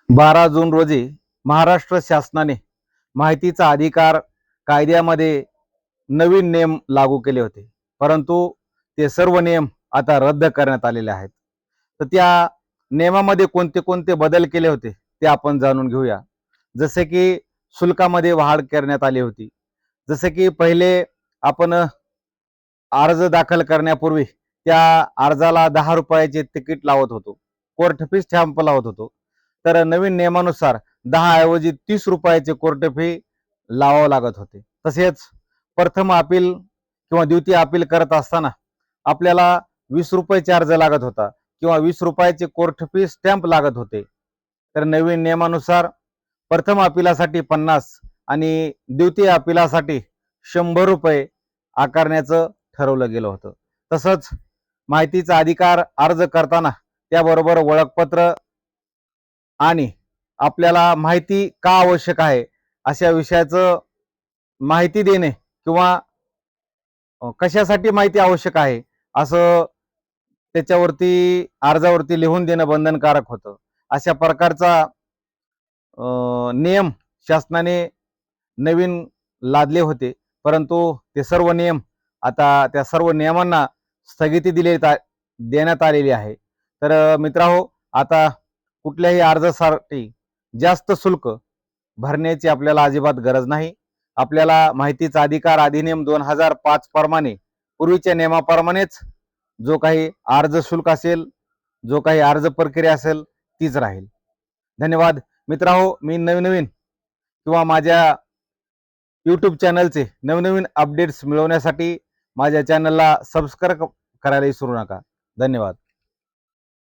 12 जून रोजी महाराष्ट्र शासनाने माहितीचा अधिकार कायद्यामध्ये नवीन नियम लागू केले होते, परंतु ते सर्व नियम आता रद्द करण्यात आलेले आहेत। तर त्या नियमामध्ये कोणते कोणते बदल केले होते ते आपण जाणून घेऊया। जसे की शुल्कामध्ये वाढ करण्यात आली होती। जसे की पहिले आपण अर्ज दाखल करण्यापूर्वी त्या अर्जाला 10 रुपयाचे तिकीट लावत होतो, कोर्ट फी स्टॅम्प लावत होतो। तर नवीन नियमानुसार 10 ऐवजी 30 रुपयाचे कोर्ट फी लावावं लागत होते। तसेच प्रथम अपील किंवा द्वितीय अपील करत असताना आपल्याला 20 रुपये चार्ज लागत होता किंवा 20 रुपयाचे कोर्ट फी स्टॅम्प लागत होते। तर नवीन नियमानुसार प्रथम अपीलासाठी 50 आणि द्वितीय अपीलासाठी 100 रुपये आकारण्याचं ठरवलं गेलं होतं। तसंच माहितीचा अधिकार अर्ज करताना त्याबरोबर ओळखपत्र आणि आपल्याला माहिती का आवश्यक आहे अशा विषयाचं माहिती देणे किंवा कशासाठी माहिती आवश्यक आहे असं त्याच्यावरती अर्जावरती लिहून देणं बंधनकारक होतं। अशा प्रकारचा नियम शासनाने नवीन लादले होते, परंतु ते सर्व नियम आता त्या सर्व नियमांना स्थगिती देण्यात आलेली आहे। तर मित्रांनो, आता कुठल्याही अर्जासाठी जास्त शुल्क भरण्याची आपल्याला अजिबात गरज नाही। आपल्याला माहितीचा अधिकार अधिनियम 2005 प्रमाणे पूर्वीच्या नियमाप्रमाणेच जो काही अर्ज शुल्क असेल, जो काही अर्ज प्रक्रिया असेल तीच राहील। धन्यवाद मित्रांनो, मी नवीन किंवा माझ्या यूट्यूब चॅनलचे नवनवीन अपडेट्स मिळवण्यासाठी माझ्या चॅनलला सबस्क्राइब करायला विसरू नका। धन्यवाद।